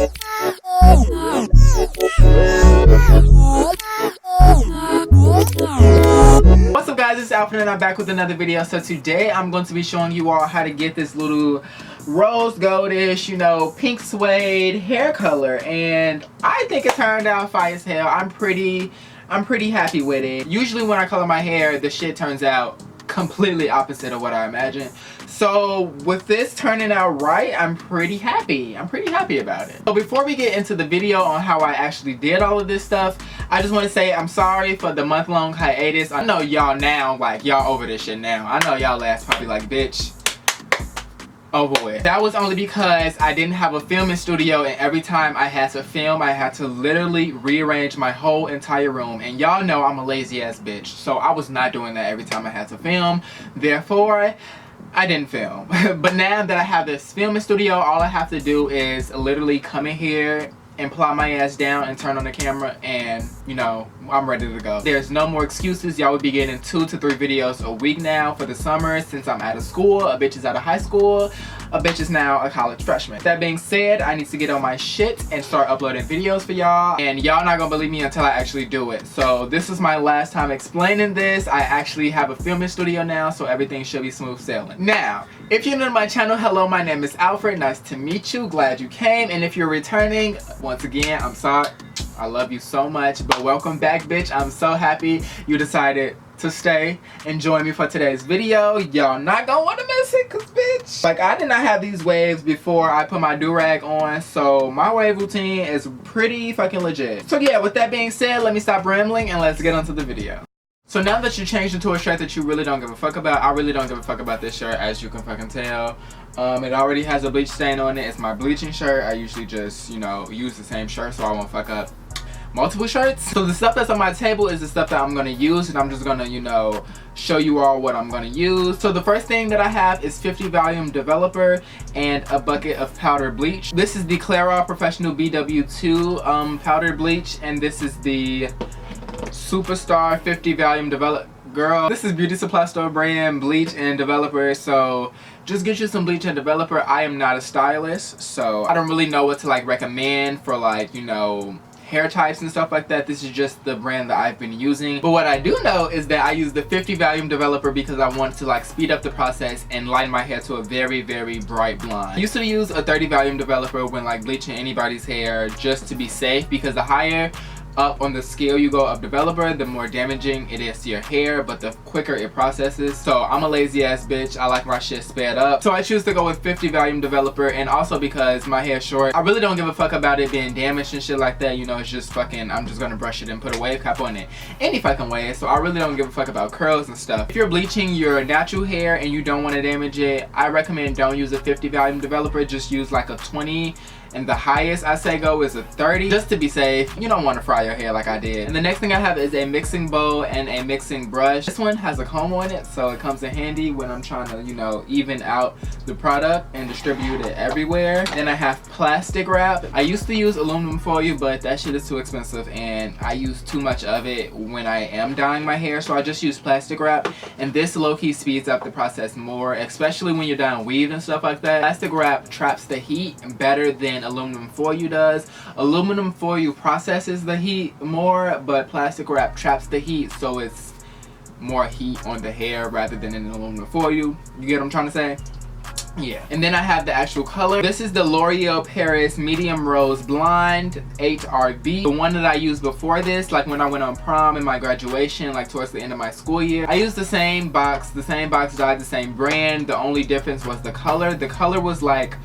What's up guys, it's Alfred and I'm back with another video. So today I'm going to be showing you all how to get this little rose goldish, you know, pink suede hair color, and I think it turned out fire as hell. I'm pretty happy with it. Usually when I color my hair, the shit turns out completely opposite of what I imagine. So with this turning out right, I'm pretty happy. I'm pretty happy about it. So before we get into the video on how I actually did all of this stuff, I just want to say I'm sorry for the month-long hiatus. I know y'all now, like, y'all over this shit now. I know y'all last probably like, bitch, over with. That was only because I didn't have a filming studio, and every time I had to film, I had to literally rearrange my whole entire room. And y'all know I'm a lazy ass bitch, so I was not doing that every time I had to film. Therefore, I didn't film. But now that I have this filming studio, all I have to do is literally come in here and plop my ass down and turn on the camera, and you know, I'm ready to go. There's no more excuses. Y'all will be getting 2 to 3 videos a week now for the summer, since I'm out of school. A bitch is out of high school. A bitch is now a college freshman. That being said, I need to get on my shit and start uploading videos for y'all, and y'all not gonna believe me until I actually do it. So this is my last time explaining this. I actually have a filming studio now, so everything should be smooth sailing. Now, if you're new to my channel, hello, my name is Alfred. Nice to meet you. Glad you came. And if you're returning, once again, I'm sorry. I love you so much, but welcome back, bitch. I'm so happy you decided to stay and join me for today's video. Y'all not gonna want to miss it, cause bitch, like, I did not have these waves before I put my do-rag on, so my wave routine is pretty fucking legit. So yeah, with that being said, let me stop rambling and let's get onto the video. So now that you changed into a shirt that you really don't give a fuck about, I really don't give a fuck about this shirt, as you can fucking tell. It already has a bleach stain on it. It's my bleaching shirt. I usually just, you know, use the same shirt so I won't fuck up multiple shirts. So the stuff that's on my table is the stuff that I'm gonna use, and I'm just gonna, you know, show you all what I'm gonna use. So the first thing that I have is 50 volume developer and a bucket of powdered bleach. This is the Clairol Professional BW2 powdered bleach, and this is the Superstar 50 volume develop. Girl, this is beauty supply store brand bleach and developer, so just get you some bleach and developer. I am not a stylist, so I don't really know what to like recommend for, like, you know, hair types and stuff like that. This is just the brand that I've been using. But what I do know is that I use the 50 volume developer because I want to like speed up the process and lighten my hair to a very, very bright blonde. I used to use a 30 volume developer when like bleaching anybody's hair, just to be safe, because the higher up on the scale you go of developer, the more damaging it is to your hair, but the quicker it processes. So I'm a lazy ass bitch. I like my shit sped up, so I choose to go with 50 volume developer. And also because my hair's short, I really don't give a fuck about it being damaged and shit like that. You know, it's just fucking, I'm just gonna brush it and put a wave cap on it any fucking way. So I really don't give a fuck about curls and stuff. If you're bleaching your natural hair and you don't want to damage it, I recommend don't use a 50 volume developer. Just use like a 20, and the highest I say go is a 30, just to be safe. You don't want to fry your hair like I did. And the next thing I have is a mixing bowl and a mixing brush. This one has a comb on it, so it comes in handy when I'm trying to, you know, even out the product and distribute it everywhere. Then I have plastic wrap. I used to use aluminum foil, but that shit is too expensive and I use too much of it when I am dyeing my hair, so I just use plastic wrap. And this low-key speeds up the process more, especially when you're dyeing weave and stuff like that. Plastic wrap traps the heat better than aluminum foil does. Aluminum foil processes the heat more, but plastic wrap traps the heat, so it's more heat on the hair rather than in aluminum foil. You get what I'm trying to say? Yeah. And then I have the actual color. This is the L'Oreal Paris Medium Rose Blonde HRB. The one that I used before this, like when I went on prom and my graduation, like towards the end of my school year. I used the same box dyed, the same brand. The only difference was the color. The color was like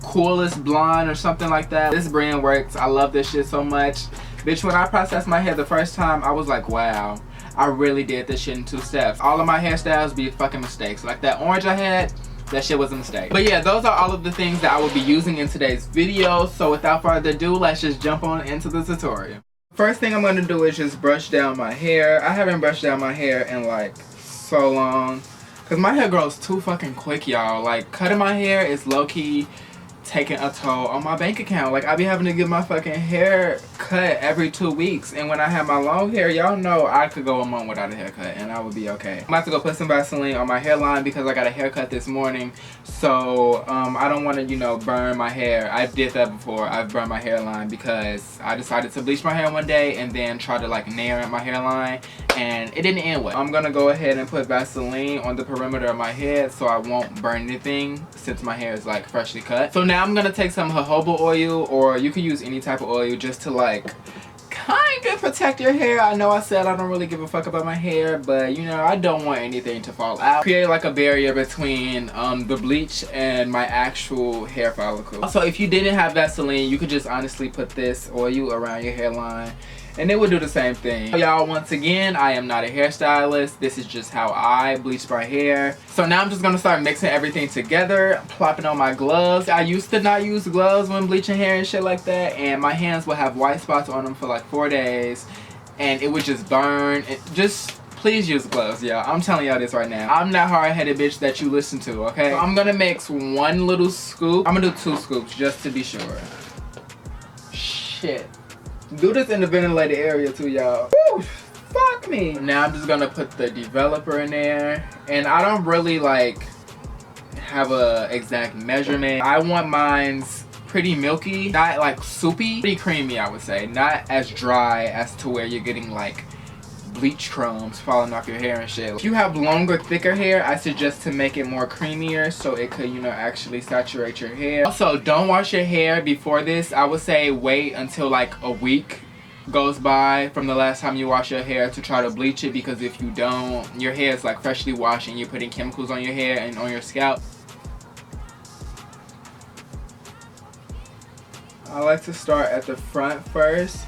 Coolest Blonde or something like that. This brand works. I love this shit so much. Bitch, when I processed my hair the first time, I was like, wow, I really did this shit in 2 steps. All of my hairstyles be fucking mistakes. Like that orange I had, that shit was a mistake. But yeah, those are all of the things that I will be using in today's video. So without further ado, let's just jump on into the tutorial. First thing I'm going to do is just brush down my hair. I haven't brushed down my hair in like so long, because my hair grows too fucking quick, y'all. Like, cutting my hair is low-key taking a toll on my bank account. Like, I be having to get my fucking hair cut every 2 weeks, and when I have my long hair, y'all know I could go a month without a haircut and I would be okay. I'm about to go put some Vaseline on my hairline because I got a haircut this morning, so I don't want to, you know, burn my hair. I did that before. I've burned my hairline because I decided to bleach my hair one day and then try to like nair at my hairline, and it didn't end well. I'm gonna go ahead and put Vaseline on the perimeter of my head so I won't burn anything since my hair is like freshly cut. So now I'm gonna take some jojoba oil, or you can use any type of oil, just to like kind of protect your hair. I know I said I don't really give a fuck about my hair, but you know, I don't want anything to fall out. Create like a barrier between the bleach and my actual hair follicle. Also, if you didn't have Vaseline, you could just honestly put this oil around your hairline and it would do the same thing. Y'all, once again, I am not a hairstylist. This is just how I bleach my hair. So now I'm just gonna start mixing everything together, plopping on my gloves. I used to not use gloves when bleaching hair and shit like that, and my hands would have white spots on them for like 4 days, and it would just burn. Please use gloves, y'all. I'm telling y'all this right now. I'm that hard-headed bitch that you listen to, okay? So I'm gonna mix 1 little scoop. I'm gonna do 2 scoops just to be sure. Shit. Do this in the ventilated area too, y'all. Fuck me. Now I'm just gonna put the developer in there, and I don't really like have a exact measurement. I want mine's pretty milky, not like soupy, pretty creamy, I would say. Not as dry as to where you're getting like bleach crumbs falling off your hair and shit. If you have longer, thicker hair, I suggest to make it more creamier so it could, you know, actually saturate your hair. Also, don't wash your hair before this. I would say wait until like a week goes by from the last time you wash your hair to try to bleach it, because if you don't, your hair is like freshly washed and you're putting chemicals on your hair and on your scalp. I like to start at the front first,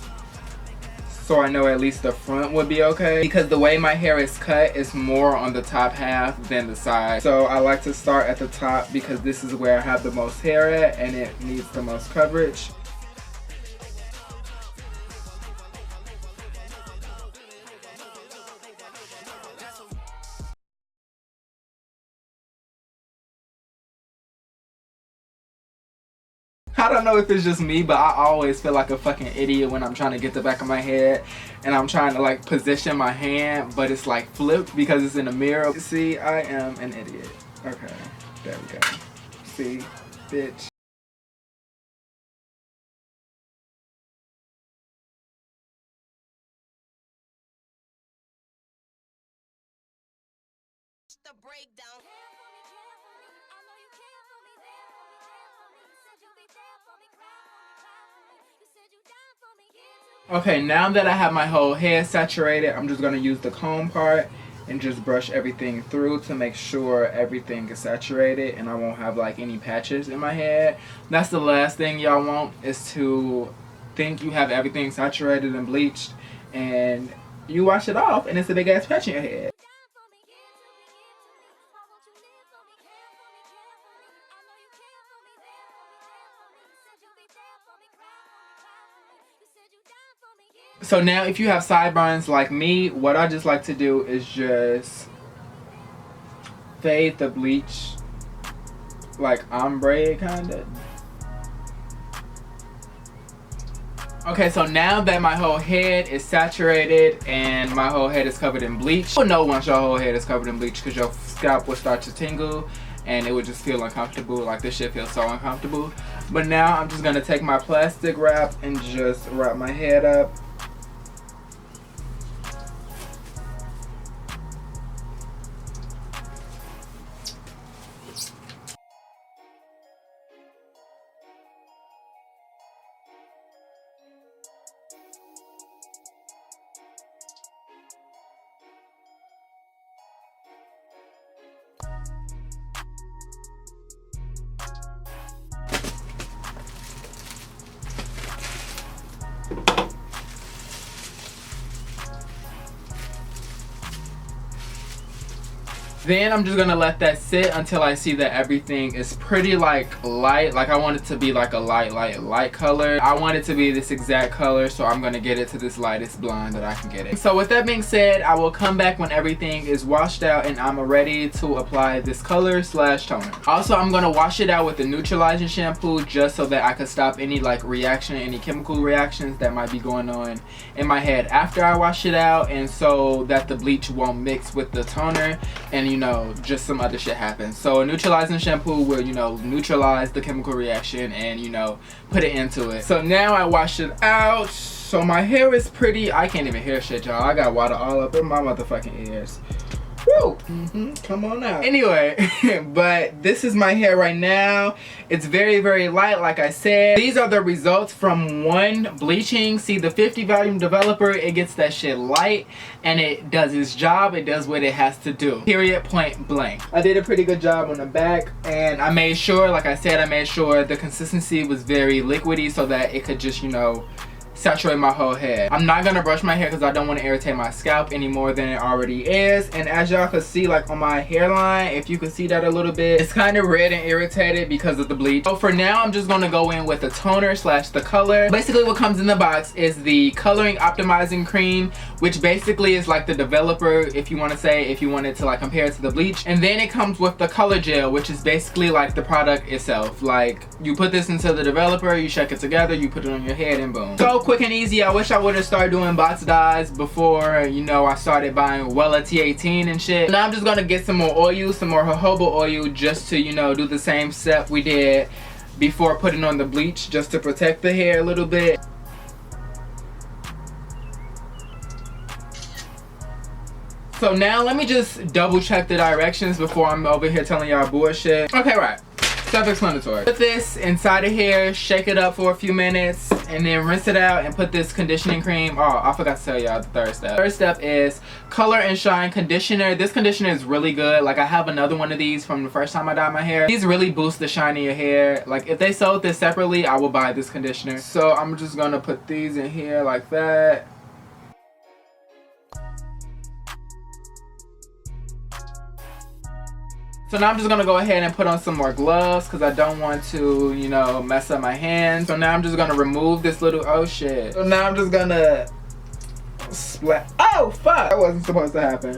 so I know at least the front would be okay, because the way my hair is cut is more on the top half than the side. So I like to start at the top because this is where I have the most hair at and it needs the most coverage. I don't know if it's just me, but I always feel like a fucking idiot when I'm trying to get the back of my head and I'm trying to like position my hand, but it's like flipped because it's in the mirror. See, I am an idiot. Okay, there we go. See, bitch. The breakdown. Okay, now that I have my whole hair saturated, I'm just gonna use the comb part and just brush everything through to make sure everything is saturated and I won't have like any patches in my head. That's the last thing y'all want, is to think you have everything saturated and bleached and you wash it off and it's a big ass patch in your head. So now if you have sideburns like me, what I just like to do is just fade the bleach like ombre kinda. Okay, so now that my whole head is saturated and my whole head is covered in bleach, you'll know once your whole head is covered in bleach because your scalp will start to tingle and it would just feel uncomfortable. Like, this shit feels so uncomfortable. But now I'm just gonna take my plastic wrap and just wrap my head up. Then I'm just gonna let that sit until I see that everything is pretty like light. Like I want it to be like a light color. I want it to be this exact color, so I'm gonna get it to this lightest blonde that I can get it. So with that being said, I will come back when everything is washed out and I'm ready to apply this color slash toner. Also, I'm gonna wash it out with the neutralizing shampoo just so that I could stop any like reaction, any chemical reactions that might be going on in my head after I wash it out, and so that the bleach won't mix with the toner and you know, just some other shit happens. So a neutralizing shampoo will, you know, neutralize the chemical reaction and, you know, put it into it. So now I wash it out. So my hair is pretty, I can't even hear shit, y'all. I got water all up in my motherfucking ears. Woo! Come on out. Anyway, but this is my hair right now. It's very, very light, like I said. These are the results from one bleaching. See, the 50 volume developer, it gets that shit light and it does its job. It does what it has to do. Period, point blank. I did a pretty good job on the back, and I made sure, like I said, I made sure the consistency was very liquidy so that it could just, you know, saturate my whole head. I'm not gonna brush my hair because I don't want to irritate my scalp any more than it already is. And as y'all can see, like on my hairline, if you can see that a little bit, it's kind of red and irritated because of the bleach. So for now, I'm just gonna go in with the toner slash the color. Basically what comes in the box is the coloring optimizing cream, which basically is like the developer, if you want to say, if you wanted to like compare it to the bleach. And then it comes with the color gel, which is basically like the product itself. Like you put this into the developer, you shake it together, you put it on your head, and boom. So quick and easy. I wish I would have started doing box dyes before, you know, I started buying Wella T18 and shit. Now I'm just gonna get some more oil, some more jojoba oil, just to, you know, do the same step we did before putting on the bleach, just to protect the hair a little bit. So now let me just double check the directions before I'm over here telling y'all bullshit. Okay, right. Self-explanatory. Put this inside of here, shake it up for a few minutes, and then rinse it out and put this conditioning cream. Oh, I forgot to tell y'all the third step. Third step is Color and Shine conditioner. This conditioner is really good. Like I have another one of these from the first time I dyed my hair. These really boost the shine in your hair. Like if they sold this separately, I will buy this conditioner. So I'm just gonna put these in here like that. So now I'm just gonna go ahead and put on some more gloves because I don't want to, you know, mess up my hands. So now I'm just gonna remove this little, oh shit. So now I'm just gonna splat. Oh fuck! That wasn't supposed to happen.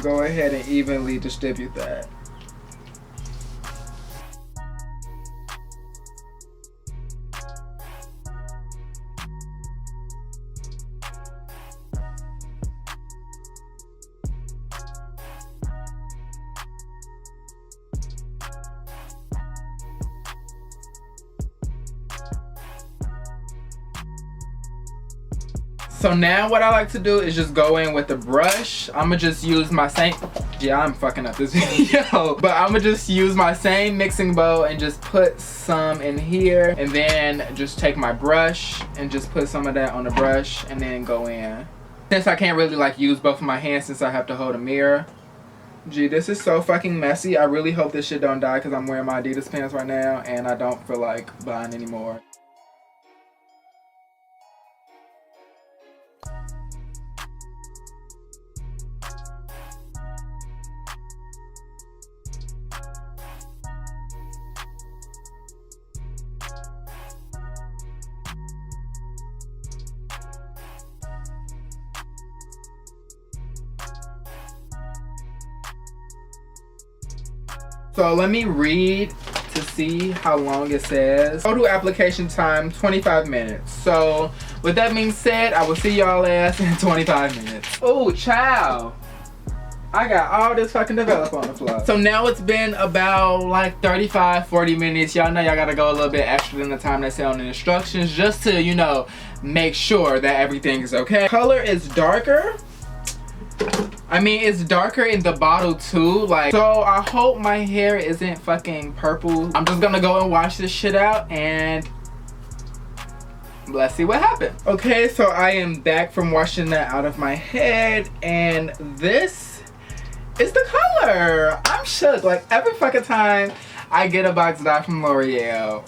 Go ahead and evenly distribute that. So now what I like to do is just go in with the brush. I'ma just use my same, yeah, I'm fucking up this video, but I'ma just use my same mixing bowl and just put some in here, and then just take my brush and just put some of that on the brush and then go in. Since I can't really like use both of my hands since I have to hold a mirror. Gee, this is so fucking messy. I really hope this shit don't die because I'm wearing my Adidas pants right now and I don't feel like buying anymore. So let me read to see how long it says. Total application time, 25 minutes. So with that being said, I will see y'all ass in 25 minutes. Oh, child. I got all this fucking develop on the floor. So now it's been about like 35-40 minutes. Y'all know y'all gotta go a little bit extra than the time they say on the instructions just to, you know, make sure that everything is okay. Color is darker. I mean, it's darker in the bottle too. Like, so I hope my hair isn't fucking purple. I'm just gonna go and wash this shit out and let's see what happened. Okay, so I am back from washing that out of my head, and this is the color. I'm shook. Like every fucking time I get a box dye from L'Oreal,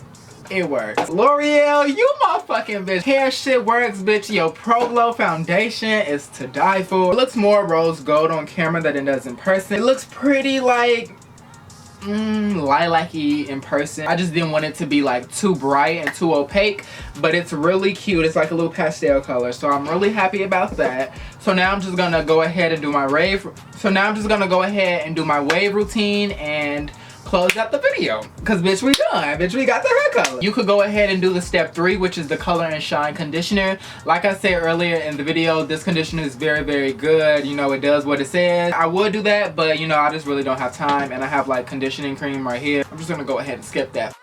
it works. L'Oreal, you motherfucking bitch. Hair shit works, bitch. Yo, Pro Glow foundation is to die for. It looks more rose gold on camera than it does in person. It looks pretty like lilac-y in person. I just didn't want it to be like too bright and too opaque, but it's really cute. It's like a little pastel color, so I'm really happy about that. So now I'm just gonna go ahead and do my wave routine and close out the video, because bitch, we done. Bitch, we got the hair color. You could go ahead and do the step 3, which is the color and shine conditioner. Like I said earlier in the video, this conditioner is very, very good. You know, it does what it says. I would do that, but you know, I just really don't have time, and I have like conditioning cream right here. I'm just gonna go ahead and skip that.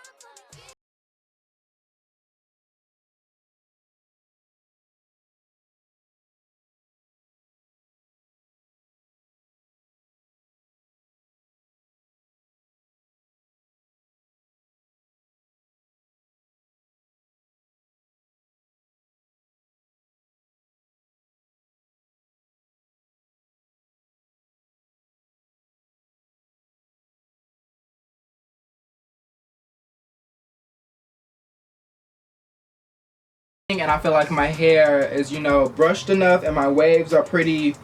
And I feel like my hair is, you know, brushed enough and my waves are pretty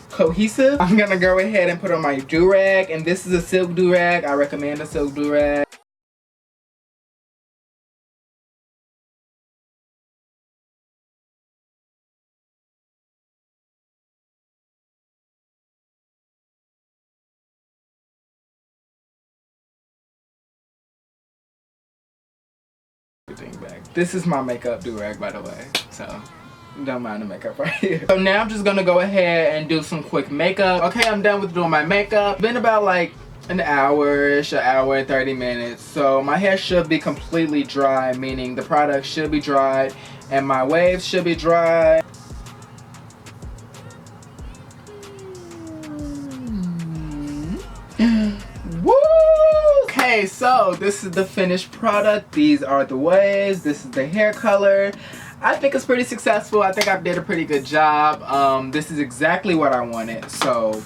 cohesive. I'm gonna go ahead and put on my do-rag, and this is a silk do-rag. I recommend a silk do-rag. Back. This is my makeup do-rag, by the way, so don't mind the makeup right here. So now I'm just gonna go ahead and do some quick makeup. Okay, I'm done with doing my makeup. Been about like an hour-ish, an hour and 30 minutes. So my hair should be completely dry, meaning the product should be dried and my waves should be dry. Woo! Okay, so this is the finished product. These are the waves. This is the hair color. I think it's pretty successful. I think I did a pretty good job. This is exactly what I wanted. So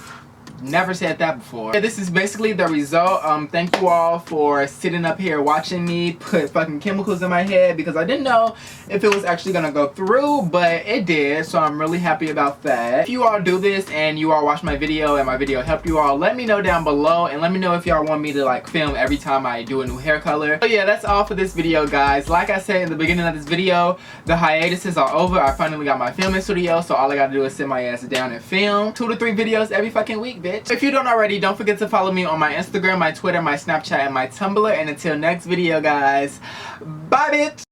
never said that before. This is basically the result. Thank you all for sitting up here watching me put fucking chemicals in my head, because I didn't know if it was actually gonna go through, but it did, so I'm really happy about that. If you all do this and you all watch my video and my video helped you all, let me know down below, and let me know if y'all want me to like film every time I do a new hair color. So yeah, that's all for this video, guys. Like I said in the beginning of this video, the hiatuses are over. I finally got my filming studio, so all I gotta do is sit my ass down and film 2 to 3 videos every fucking week, bitch. If you don't already, don't forget to follow me on my Instagram, my Twitter, my Snapchat, and my Tumblr. And until next video, guys, bye, bitch!